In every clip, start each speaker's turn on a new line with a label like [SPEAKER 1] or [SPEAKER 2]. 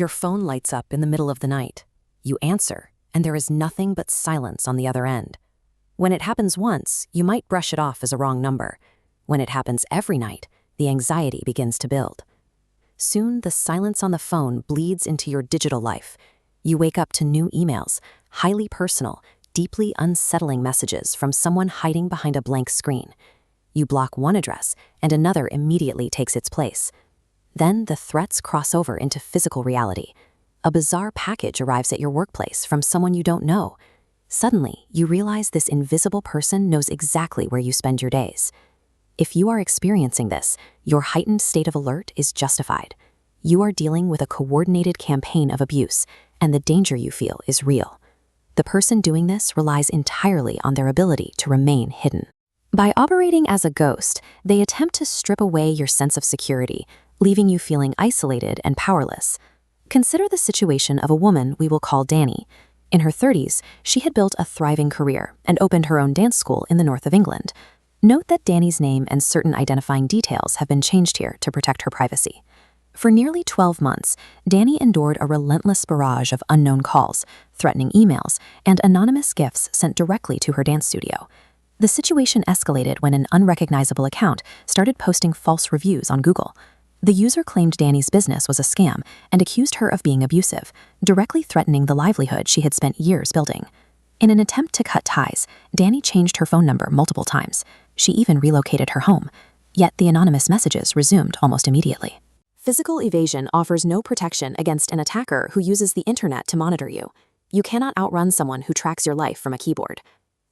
[SPEAKER 1] Your phone lights up in the middle of the night. You answer, and there is nothing but silence on the other end. When it happens once, you might brush it off as a wrong number. When it happens every night, the anxiety begins to build. Soon, the silence on the phone bleeds into your digital life. You wake up to new emails, highly personal, deeply unsettling messages from someone hiding behind a blank screen. You block one address, and another immediately takes its place. Then the threats cross over into physical reality. A bizarre package arrives at your workplace from someone you don't know. Suddenly, you realize this invisible person knows exactly where you spend your days. If you are experiencing this, your heightened state of alert is justified. You are dealing with a coordinated campaign of abuse, and the danger you feel is real. The person doing this relies entirely on their ability to remain hidden. By operating as a ghost, they attempt to strip away your sense of security, leaving you feeling isolated and powerless. Consider the situation of a woman we will call Dani. In her 30s, she had built a thriving career and opened her own dance school in the north of England. Note that Dani's name and certain identifying details have been changed here to protect her privacy. For nearly 12 months, Dani endured a relentless barrage of unknown calls, threatening emails, and anonymous gifts sent directly to her dance studio. The situation escalated when an unrecognizable account started posting false reviews on Google. The user claimed Dani's business was a scam and accused her of being abusive, directly threatening the livelihood she had spent years building. In an attempt to cut ties, Dani changed her phone number multiple times. She even relocated her home. Yet the anonymous messages resumed almost immediately. Physical evasion offers no protection against an attacker who uses the internet to monitor you. You cannot outrun someone who tracks your life from a keyboard.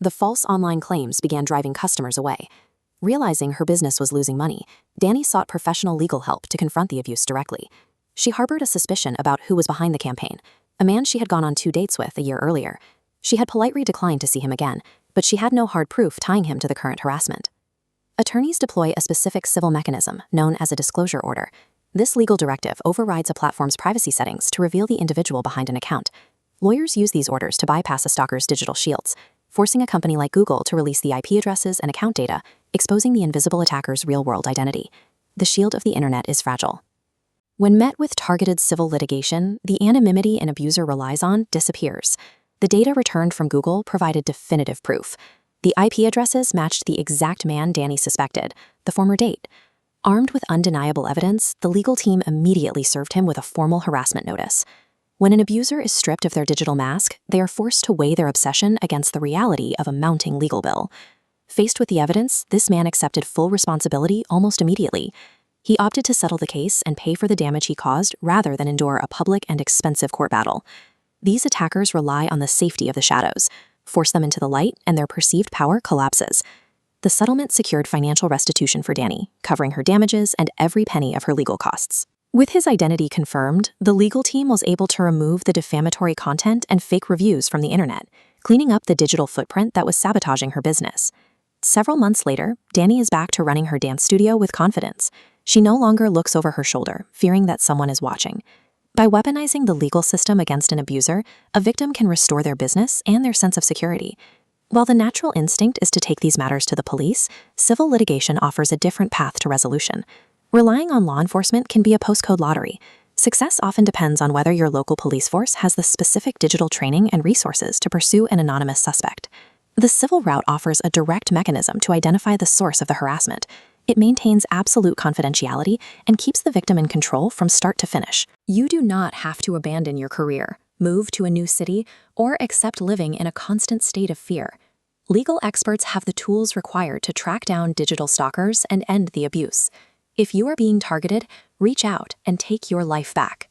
[SPEAKER 1] The false online claims began driving customers away. Realizing her business was losing money, Dani sought professional legal help to confront the abuse directly. She harbored a suspicion about who was behind the campaign, a man she had gone on 2 dates with a year earlier. She had politely declined to see him again, but she had no hard proof tying him to the current harassment. Attorneys deploy a specific civil mechanism known as a disclosure order. This legal directive overrides a platform's privacy settings to reveal the individual behind an account. Lawyers use these orders to bypass a stalker's digital shields, forcing a company like Google to release the IP addresses and account data, exposing the invisible attacker's real-world identity. The shield of the internet is fragile. When met with targeted civil litigation, the anonymity an abuser relies on disappears. The data returned from Google provided definitive proof. The IP addresses matched the exact man Dani suspected, the former date. Armed with undeniable evidence, the legal team immediately served him with a formal harassment notice. When an abuser is stripped of their digital mask, they are forced to weigh their obsession against the reality of a mounting legal bill. Faced with the evidence, this man accepted full responsibility almost immediately. He opted to settle the case and pay for the damage he caused rather than endure a public and expensive court battle. These attackers rely on the safety of the shadows. Force them into the light, and their perceived power collapses. The settlement secured financial restitution for Dani, covering her damages and every penny of her legal costs. With his identity confirmed, the legal team was able to remove the defamatory content and fake reviews from the internet, cleaning up the digital footprint that was sabotaging her business. Several months later, Dani is back to running her dance studio with confidence. She no longer looks over her shoulder, fearing that someone is watching. By weaponizing the legal system against an abuser, a victim can restore their business and their sense of security. While the natural instinct is to take these matters to the police, civil litigation offers a different path to resolution. Relying on law enforcement can be a postcode lottery. Success often depends on whether your local police force has the specific digital training and resources to pursue an anonymous suspect. The civil route offers a direct mechanism to identify the source of the harassment. It maintains absolute confidentiality and keeps the victim in control from start to finish. You do not have to abandon your career, move to a new city, or accept living in a constant state of fear. Legal experts have the tools required to track down digital stalkers and end the abuse. If you are being targeted, reach out and take your life back.